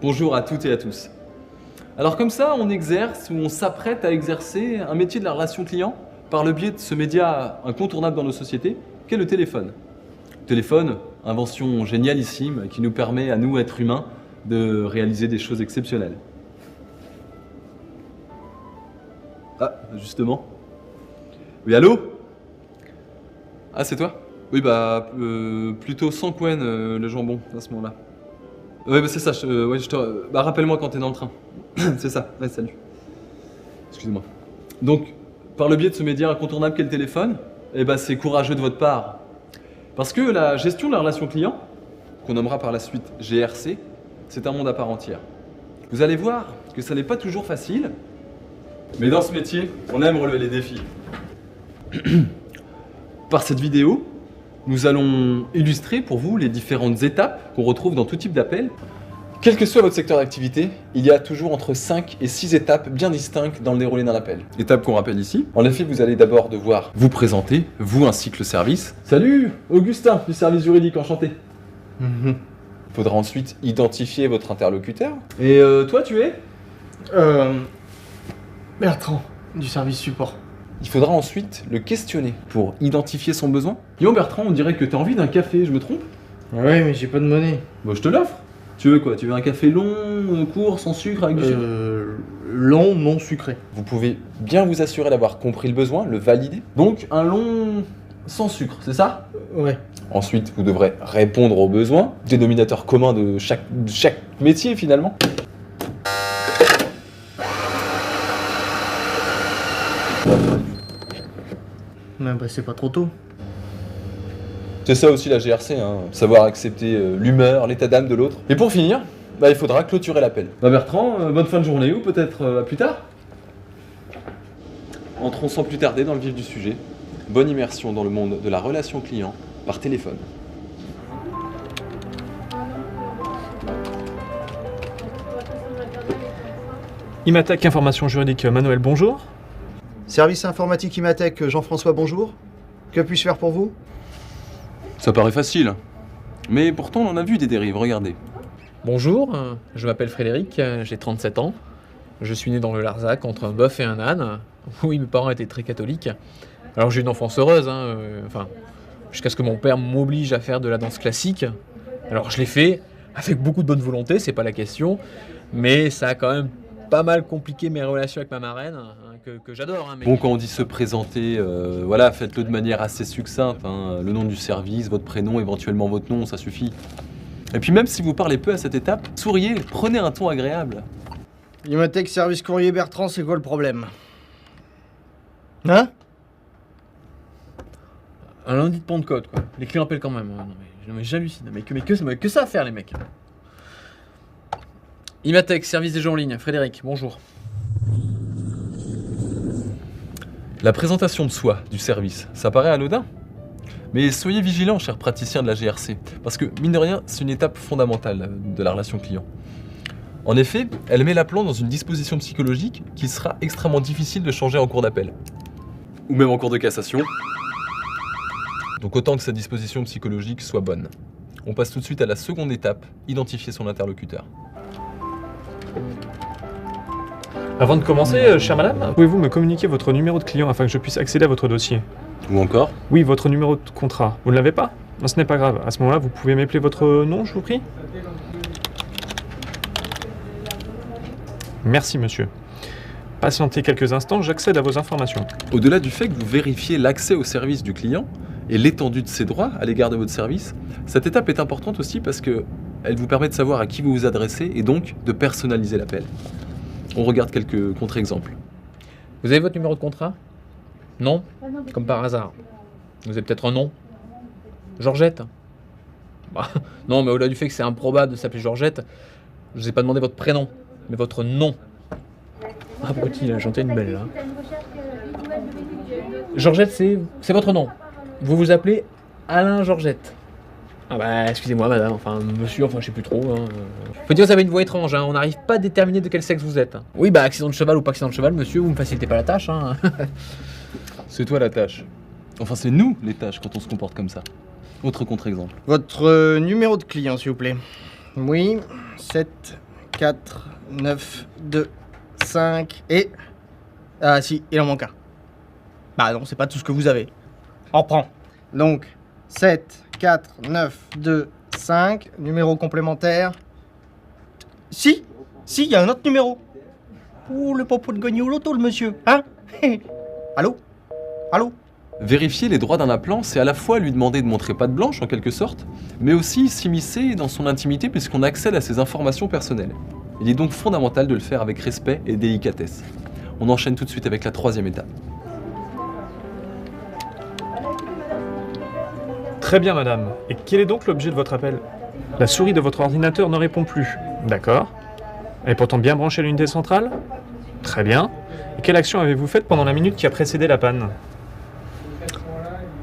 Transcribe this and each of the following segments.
Bonjour à toutes et à tous. Alors comme ça, on exerce ou on s'apprête à exercer un métier de la relation client par le biais de ce média incontournable dans nos sociétés, qu'est le téléphone. Téléphone, invention génialissime qui nous permet à nous, êtres humains, de réaliser des choses exceptionnelles. Ah, justement. Oui, allô? Ah, c'est toi? Oui, bah, plutôt sans Quen, le jambon, à ce moment-là. Ouais, bah c'est ça, bah, rappelle-moi quand t'es dans le train. C'est ça, ouais, salut. Excusez-moi. Donc, par le biais de ce média incontournable qu'est le téléphone, eh bah, c'est courageux de votre part. Parce que la gestion de la relation client, qu'on nommera par la suite GRC, c'est un monde à part entière. Vous allez voir que ça n'est pas toujours facile, mais dans ce métier, on aime relever les défis. Par cette vidéo, nous allons illustrer pour vous les différentes étapes qu'on retrouve dans tout type d'appel. Quel que soit votre secteur d'activité, il y a toujours entre 5 et 6 étapes bien distinctes dans le déroulé d'un appel. Étapes qu'on rappelle ici. En effet, vous allez d'abord devoir vous présenter, vous ainsi que le service. Salut, Augustin du service juridique, enchanté. Il faudra ensuite identifier votre interlocuteur. Et toi, tu es Bertrand, du service support. Il faudra ensuite le questionner pour identifier son besoin. Yo Bertrand, on dirait que t'as envie d'un café, je me trompe? Ouais, mais j'ai pas de monnaie. Bon, je te l'offre. Tu veux quoi? Tu veux un café long, court, sans sucre, avec du sucre? Long, non sucré. Vous pouvez bien vous assurer d'avoir compris le besoin, le valider. Donc un long sans sucre, c'est ça? Ouais. Ensuite, vous devrez répondre aux besoins, dénominateur commun de chaque métier finalement. Mais bah c'est pas trop tôt. C'est ça aussi la GRC, hein, savoir accepter l'humeur, l'état d'âme de l'autre. Et pour finir, bah, il faudra clôturer l'appel. Bah Bertrand, bonne fin de journée ou peut-être à plus tard. Entrons sans plus tarder dans le vif du sujet. Bonne immersion dans le monde de la relation client par téléphone. Imatech Information Juridique, Manuel, bonjour. Service informatique Imatech, Jean-François, bonjour. Que puis-je faire pour vous? Ça paraît facile, mais pourtant on en a vu des dérives, regardez. Bonjour, je m'appelle Frédéric, j'ai 37 ans. Je suis né dans le Larzac entre un bœuf et un âne. Oui, mes parents étaient très catholiques. Alors j'ai une enfance heureuse, jusqu'à ce que mon père m'oblige à faire de la danse classique. Alors je l'ai fait avec beaucoup de bonne volonté, c'est pas la question, mais ça a quand même pas mal compliqué mes relations avec ma marraine, que j'adore. Mais... Bon, quand on dit se présenter, voilà, faites-le de manière assez succincte. Le nom du service, votre prénom, éventuellement votre nom, ça suffit. Et puis même si vous parlez peu à cette étape, souriez, prenez un ton agréable. Imatech Service Courrier Bertrand, c'est quoi le problème? Hein? Un lundi de Pentecôte, quoi. Les clients appellent quand même. Non mais j'hallucine. Mais que ça à faire, les mecs? Imatech, service des gens en ligne. Frédéric, bonjour. La présentation de soi, du service, ça paraît anodin. Mais soyez vigilants, chers praticiens de la GRC, parce que, mine de rien, c'est une étape fondamentale de la relation client. En effet, elle met l'appelant dans une disposition psychologique qui sera extrêmement difficile de changer en cours d'appel. Ou même en cours de cassation. Donc autant que cette disposition psychologique soit bonne. On passe tout de suite à la seconde étape, identifier son interlocuteur. Avant de commencer, chère madame, pouvez-vous me communiquer votre numéro de client afin que je puisse accéder à votre dossier? Ou encore? Oui, votre numéro de contrat. Vous ne l'avez pas? Non, ce n'est pas grave. À ce moment-là, vous pouvez m'appeler votre nom, je vous prie? Merci, monsieur. Patientez quelques instants, j'accède à vos informations. Au-delà du fait que vous vérifiez l'accès au service du client et l'étendue de ses droits à l'égard de votre service, cette étape est importante aussi parce qu'elle vous permet de savoir à qui vous vous adressez et donc de personnaliser l'appel. On regarde quelques contre-exemples. Vous avez votre numéro de contrat? Non? Comme par hasard. Vous avez peut-être un nom? Georgette? Bah, non, mais au-delà du fait que c'est improbable de s'appeler Georgette, je vous ai pas demandé votre prénom, mais votre nom. Ah, petit, il a chanté une belle, là. Georgette, c'est votre nom. Vous vous appelez Alain Georgette. Ah bah, excusez-moi, madame, monsieur, je sais plus trop. Faut dire, vous avez une voix étrange, on n'arrive pas à déterminer de quel sexe vous êtes. Oui, bah, accident de cheval ou pas accident de cheval, monsieur, vous me facilitez pas la tâche, C'est toi la tâche. Enfin, c'est nous les tâches quand on se comporte comme ça. Autre contre-exemple. Votre numéro de client, s'il vous plaît. Oui, 7 4, 9, 2, 5 et... Ah si, il en manque un. Bah non, c'est pas tout ce que vous avez. On reprend. Donc, 7, 4, 9, 2, 5, numéro complémentaire. Si, il y a un autre numéro. Ouh, le popo de gagner au loto, le monsieur, hein? Allô? Allô? Vérifier les droits d'un appelant, c'est à la fois lui demander de montrer patte blanche en quelque sorte, mais aussi s'immiscer dans son intimité puisqu'on accède à ses informations personnelles. Il est donc fondamental de le faire avec respect et délicatesse. On enchaîne tout de suite avec la troisième étape. Très bien, madame. Et quel est donc l'objet de votre appel? La souris de votre ordinateur ne répond plus. D'accord. Elle est pourtant bien branchée à l'unité centrale? Très bien. Et quelle action avez-vous faite pendant la minute qui a précédé la panne?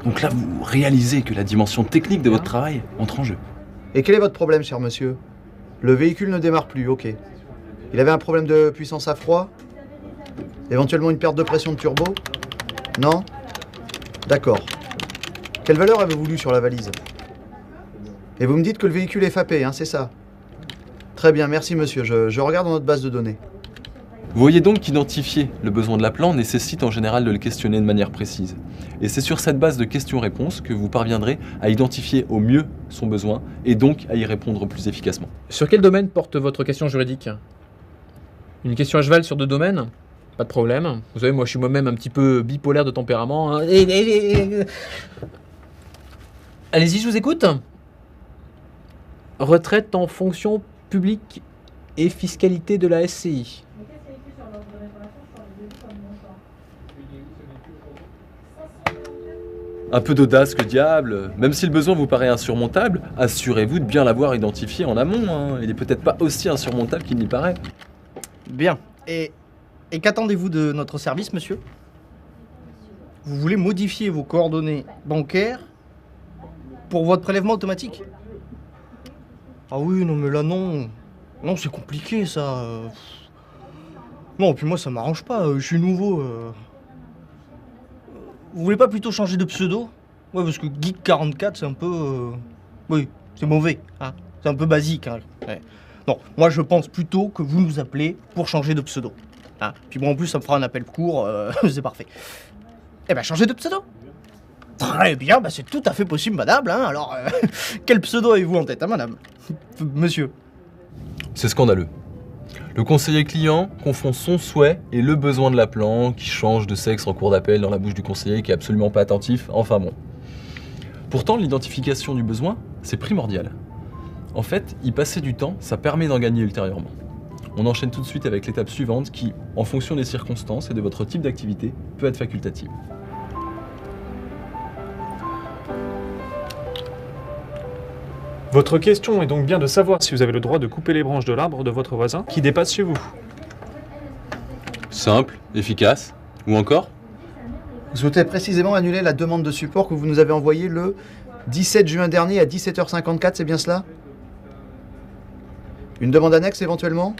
Donc là, vous réalisez que la dimension technique de votre travail entre en jeu. Et quel est votre problème, cher monsieur? Le véhicule ne démarre plus, ok. Il avait un problème de puissance à froid? Éventuellement une perte de pression de turbo? Non? D'accord. Quelle valeur avez-vous lu sur la valise? Et vous me dites que le véhicule est FAP, hein, c'est ça? Très bien, merci monsieur, je regarde dans notre base de données. Vous voyez donc qu'identifier le besoin de l'appelant nécessite en général de le questionner de manière précise. Et c'est sur cette base de questions-réponses que vous parviendrez à identifier au mieux son besoin et donc à y répondre plus efficacement. Sur quel domaine porte votre question juridique? Une question à cheval sur 2 domaines? Pas de problème. Vous savez, moi je suis moi-même un petit peu bipolaire de tempérament, hein. Allez-y, je vous écoute. Retraite en fonction publique et fiscalité de la SCI. Un peu d'audace que diable, même si le besoin vous paraît insurmontable, assurez-vous de bien l'avoir identifié en amont, hein. Il est peut-être pas aussi insurmontable qu'il n'y paraît. Bien. Et qu'attendez-vous de notre service, monsieur? Vous voulez modifier vos coordonnées bancaires pour votre prélèvement automatique? Ah oui, non mais là non. Non, c'est compliqué ça. Non, puis moi ça m'arrange pas, je suis nouveau. Vous voulez pas plutôt changer de pseudo? Ouais, parce que Geek44 c'est un peu... Oui, c'est mauvais, hein. C'est un peu basique, hein. Ouais. Non, moi je pense plutôt que vous nous appelez pour changer de pseudo. Hein. Puis bon, en plus ça me fera un appel court, c'est parfait. Eh ben changez de pseudo. Très bien, bah, c'est tout à fait possible, madame, hein. Alors, quel pseudo avez-vous en tête, hein, madame? Monsieur. C'est scandaleux. Le conseiller client confond son souhait et le besoin de l'appelant qui change de sexe en cours d'appel dans la bouche du conseiller qui est absolument pas attentif, enfin bon. Pourtant, l'identification du besoin, c'est primordial. En fait, y passer du temps, ça permet d'en gagner ultérieurement. On enchaîne tout de suite avec l'étape suivante qui, en fonction des circonstances et de votre type d'activité, peut être facultative. Votre question est donc bien de savoir si vous avez le droit de couper les branches de l'arbre de votre voisin qui dépasse chez vous. Simple, efficace, ou encore? Vous souhaitez précisément annuler la demande de support que vous nous avez envoyée le 17 juin dernier à 17h54, c'est bien cela? Une demande annexe éventuellement?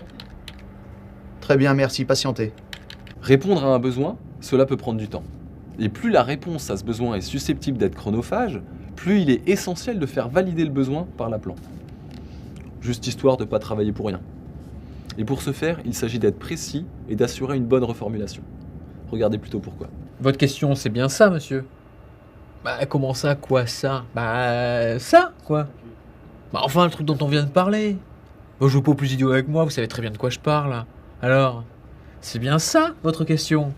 Très bien, merci, patientez. Répondre à un besoin, cela peut prendre du temps. Et plus la réponse à ce besoin est susceptible d'être chronophage, plus il est essentiel de faire valider le besoin par l'appelant. Juste histoire de ne pas travailler pour rien. Et pour ce faire, il s'agit d'être précis et d'assurer une bonne reformulation. Regardez plutôt pourquoi. Votre question, c'est bien ça, monsieur? Bah, comment ça, quoi ça? Bah, ça, quoi. Bah, enfin, le truc dont on vient de parler. Moi, je joue pas au plus idiot avec moi, vous savez très bien de quoi je parle. Alors, c'est bien ça, votre question?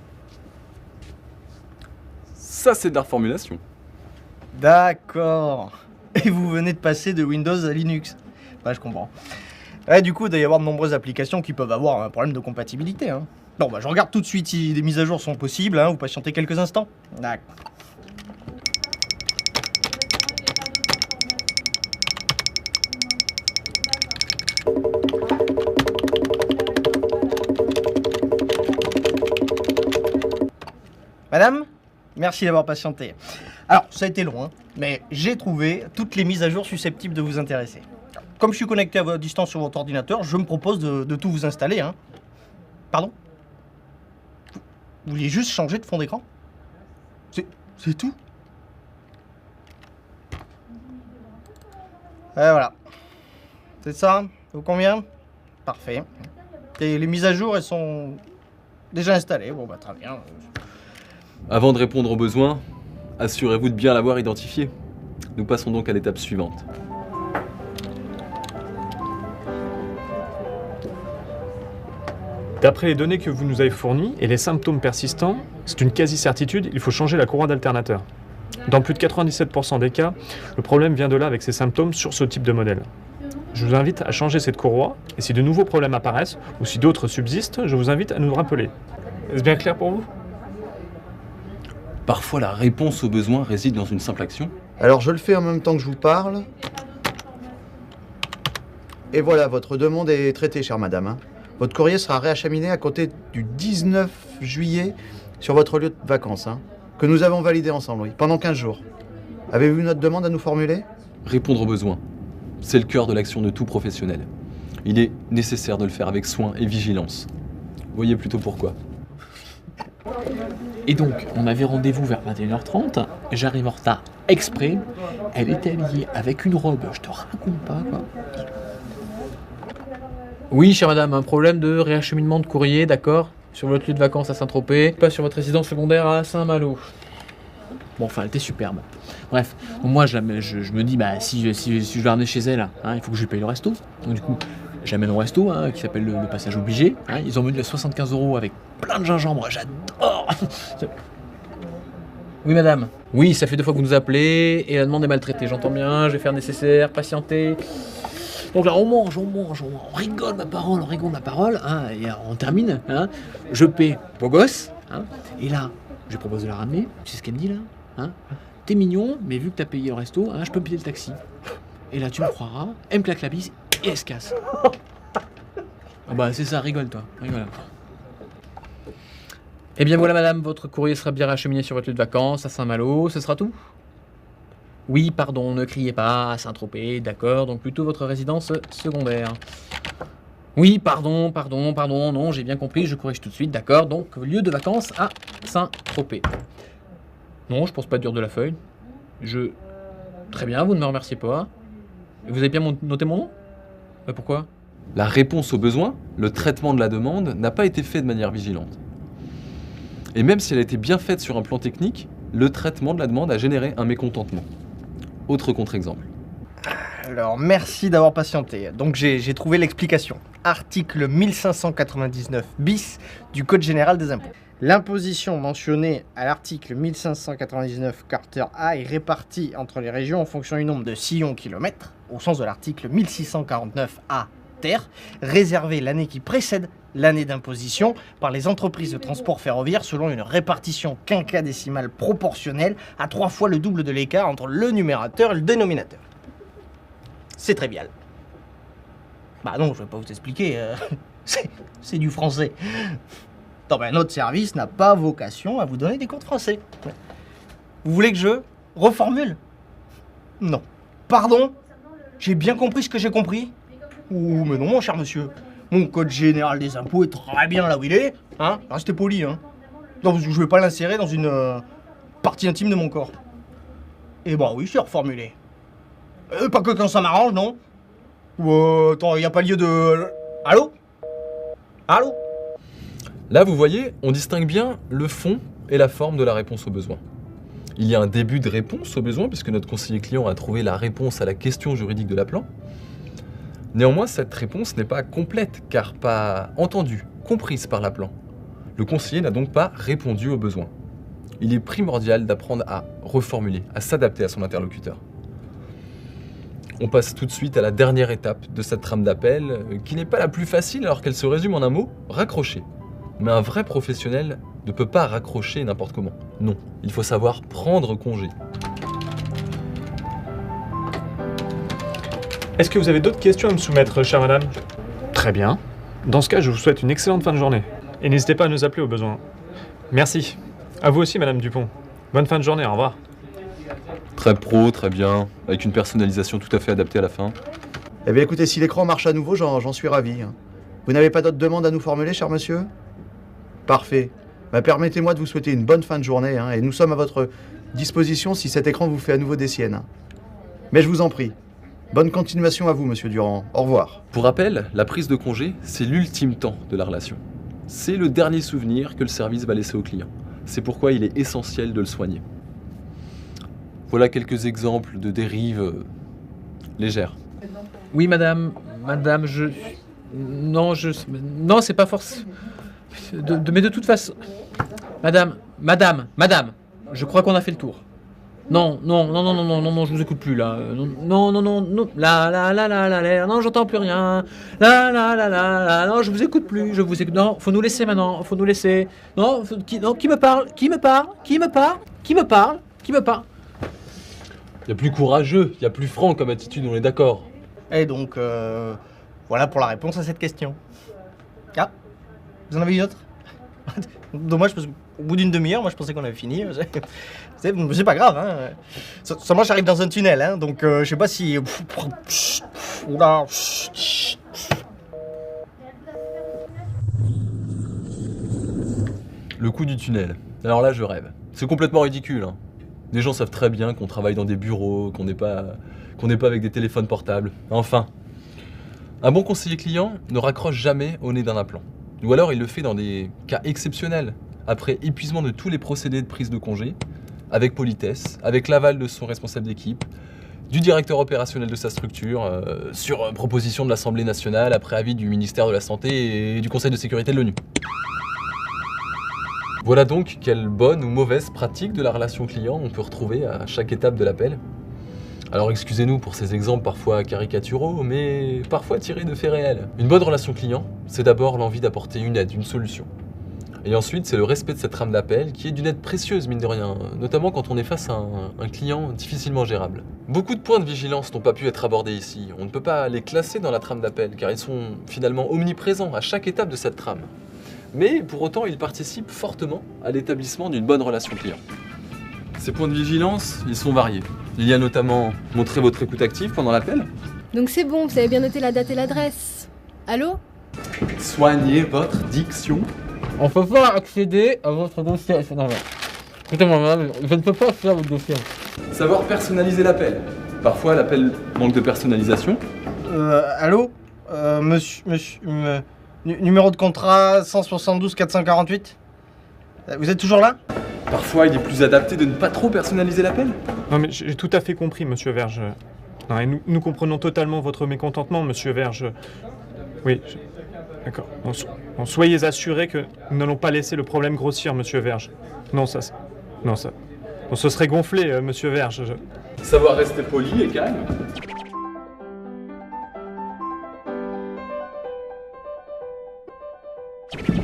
Ça, c'est de la reformulation. D'accord. Et vous venez de passer de Windows à Linux. Ouais, je comprends. Ouais, du coup, il doit y avoir de nombreuses applications qui peuvent avoir un problème de compatibilité, hein. Bon, bah, je regarde tout de suite si des mises à jour sont possibles, hein. Vous patientez quelques instants. D'accord. Madame, merci d'avoir patienté. Alors, ça a été long, hein, mais j'ai trouvé toutes les mises à jour susceptibles de vous intéresser. Comme je suis connecté à votre distance sur votre ordinateur, je me propose de tout vous installer, hein. Pardon? Vous vouliez juste changer de fond d'écran? C'est tout? Et voilà. C'est ça? Ça vous convient? Parfait. Et les mises à jour, elles sont déjà installées. Bon, bah très bien. Avant de répondre aux besoins, assurez-vous de bien l'avoir identifié. Nous passons donc à l'étape suivante. D'après les données que vous nous avez fournies et les symptômes persistants, c'est une quasi-certitude, il faut changer la courroie d'alternateur. Dans plus de 97% des cas, le problème vient de là avec ces symptômes sur ce type de modèle. Je vous invite à changer cette courroie, et si de nouveaux problèmes apparaissent, ou si d'autres subsistent, je vous invite à nous rappeler. Est-ce bien clair pour vous? Parfois, la réponse aux besoins réside dans une simple action. Alors je le fais en même temps que je vous parle. Et voilà, votre demande est traitée, chère madame, hein. Votre courrier sera réacheminé à compter du 19 juillet sur votre lieu de vacances, hein, que nous avons validé ensemble, oui, pendant 15 jours. Avez-vous notre demande à nous formuler? Répondre aux besoins, c'est le cœur de l'action de tout professionnel. Il est nécessaire de le faire avec soin et vigilance. Voyez plutôt pourquoi. Et donc, on avait rendez-vous vers 21h30, j'arrive en retard exprès, elle était habillée avec une robe, je te raconte pas quoi. Oui, chère madame, un problème de réacheminement de courrier, d'accord, sur votre lieu de vacances à Saint-Tropez, pas sur votre résidence secondaire à Saint-Malo. Bon, enfin, elle était superbe. Bref, donc moi je me dis, bah si je vais ramener chez elle, hein, il faut que je lui paye le resto. Donc du coup, j'amène au resto, hein, qui s'appelle le passage obligé. Hein, ils ont menu à 75 € avec plein de gingembre, j'adore. Oui madame. Oui, ça fait 2 fois que vous nous appelez, et la demande est maltraitée, j'entends bien, je vais faire le nécessaire, patienter. Donc là, on mange, on rigole ma parole, hein, et on termine, hein, je paie beau gosse, hein, et là, je propose de la ramener, tu sais ce qu'elle me dit là, hein, t'es mignon, mais vu que t'as payé le resto, hein, je peux me payer le taxi. Et là, tu me croiras, elle me claque la bise, et elle se casse. Ah bah c'est ça, rigole toi, rigole. Eh bien voilà madame, votre courrier sera bien acheminé sur votre lieu de vacances à Saint-Malo, ce sera tout? Oui, pardon, ne criez pas, à Saint-Tropez, d'accord, donc plutôt votre résidence secondaire. Oui, pardon, non, j'ai bien compris, je corrige tout de suite, d'accord, donc lieu de vacances à Saint-Tropez. Non, je pense pas dur de la feuille. Très bien, vous ne me remerciez pas. Vous avez bien noté mon nom? Pourquoi? La réponse aux besoins, le traitement de la demande, n'a pas été fait de manière vigilante. Et même si elle a été bien faite sur un plan technique, le traitement de la demande a généré un mécontentement. Autre contre-exemple. Alors, merci d'avoir patienté. Donc, j'ai trouvé l'explication. Article 1599 bis du Code général des impôts. L'imposition mentionnée à l'article 1599 carter A est répartie entre les régions en fonction du nombre de sillons kilomètres, au sens de l'article 1649 A terre, réservé l'année qui précède l'année d'imposition par les entreprises de transport ferroviaire selon une répartition quinquadécimale proportionnelle à 3 fois le double de l'écart entre le numérateur et le dénominateur. C'est trivial. Bah non, je vais pas vous expliquer, c'est du français. Non, ben notre service n'a pas vocation à vous donner des cours de français. Vous voulez que je reformule? Non. Pardon? J'ai bien compris ce que j'ai compris? Ouh, mais non, mon cher monsieur. Mon code général des impôts est très bien là où il est. Hein? Restez poli, hein. Non, parce que je vais pas l'insérer dans une partie intime de mon corps. Eh ben oui, c'est reformulé. Pas que quand ça m'arrange, non? Ou attends, y a pas lieu de... Allô? Allô? Là, vous voyez, on distingue bien le fond et la forme de la réponse aux besoins. Il y a un début de réponse aux besoins, puisque notre conseiller client a trouvé la réponse à la question juridique de l'appelant. Néanmoins, cette réponse n'est pas complète, car pas entendue, comprise par l'appelant. Le conseiller n'a donc pas répondu aux besoins. Il est primordial d'apprendre à reformuler, à s'adapter à son interlocuteur. On passe tout de suite à la dernière étape de cette trame d'appel, qui n'est pas la plus facile alors qu'elle se résume en un mot, raccrocher. Mais un vrai professionnel ne peut pas raccrocher n'importe comment. Non, il faut savoir prendre congé. Est-ce que vous avez d'autres questions à me soumettre, chère madame? Très bien. Dans ce cas, je vous souhaite une excellente fin de journée. Et n'hésitez pas à nous appeler au besoin. Merci. À vous aussi, madame Dupont. Bonne fin de journée, au revoir. Très pro, très bien, avec une personnalisation tout à fait adaptée à la fin. Eh bien écoutez, si l'écran marche à nouveau, j'en suis ravi, hein. Vous n'avez pas d'autres demandes à nous formuler, cher monsieur? Parfait. Bah, permettez-moi de vous souhaiter une bonne fin de journée, hein, et nous sommes à votre disposition si cet écran vous fait à nouveau des siennes, hein. Mais je vous en prie, Bonne continuation à vous, monsieur Durand. Au revoir. Pour rappel, la prise de congé, c'est l'ultime temps de la relation. C'est le dernier souvenir que le service va laisser au client. C'est pourquoi il est essentiel de le soigner. Voilà quelques exemples de dérives légères. Oui, madame, non, c'est pas force. Mais de toute façon, madame, je crois qu'on a fait le tour. Non, je vous écoute plus là. Non, non, j'entends plus rien. Non, je vous écoute plus, Non, faut nous laisser maintenant, faut nous laisser. Non, qui me parle? Il y a plus courageux, il y a plus franc comme attitude, on est d'accord. Et donc, voilà pour la réponse à cette question. Ah, vous en avez une autre? Dommage parce qu'au bout d'une demi-heure, moi je pensais qu'on avait fini. C'est pas grave, hein. Seulement j'arrive dans un tunnel, hein, donc je sais pas si... Oula. Le coup du tunnel. Alors là, je rêve. C'est complètement ridicule. Hein. Les gens savent très bien qu'on travaille dans des bureaux, qu'on n'est pas avec des téléphones portables. Enfin, un bon conseiller client ne raccroche jamais au nez d'un appelant. Ou alors il le fait dans des cas exceptionnels, après épuisement de tous les procédés de prise de congé, avec politesse, avec l'aval de son responsable d'équipe, du directeur opérationnel de sa structure, sur proposition de l'Assemblée nationale, après avis du ministère de la Santé et du Conseil de sécurité de l'ONU. Voilà donc quelle bonne ou mauvaise pratique de la relation client on peut retrouver à chaque étape de l'appel. Alors excusez-nous pour ces exemples parfois caricaturaux, mais parfois tirés de faits réels. Une bonne relation client, c'est d'abord l'envie d'apporter une aide, une solution. Et ensuite, c'est le respect de cette trame d'appel qui est d'une aide précieuse, mine de rien, notamment quand on est face à un client difficilement gérable. Beaucoup de points de vigilance n'ont pas pu être abordés ici. On ne peut pas les classer dans la trame d'appel, car ils sont finalement omniprésents à chaque étape de cette trame. Mais pour autant, ils participent fortement à l'établissement d'une bonne relation client. Ces points de vigilance, ils sont variés. Il y a notamment montrer votre écoute active pendant l'appel. Donc c'est bon, vous avez bien noté la date et l'adresse. Allô? Soignez votre diction. On peut pas accéder à votre dossier. Non, mais... Écoutez-moi, madame, je ne peux pas faire votre dossier. Savoir personnaliser l'appel. Parfois, l'appel manque de personnalisation. Allô? Numéro de contrat 172 448. Vous êtes toujours là? Parfois, il est plus adapté de ne pas trop personnaliser l'appel. Non mais j'ai tout à fait compris, monsieur Verge. Non, et nous comprenons totalement votre mécontentement, monsieur Verge. Oui, d'accord. Bon, soyez assurés que nous n'allons pas laisser le problème grossir, monsieur Verge. Non, ça... Bon, ce serait gonflé, monsieur Verge. Savoir rester poli et calme.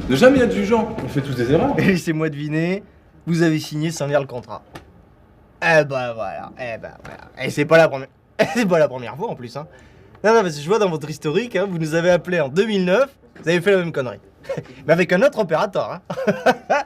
Ne jamais être jugeant, on fait tous des erreurs. Et laissez-moi deviner, vous avez signé sans lire le contrat. Eh ben voilà. Et c'est pas la première... c'est pas la première fois en plus, hein. Non, parce que je vois dans votre historique, hein, vous nous avez appelé en 2009, vous avez fait la même connerie. Mais avec un autre opérateur, hein.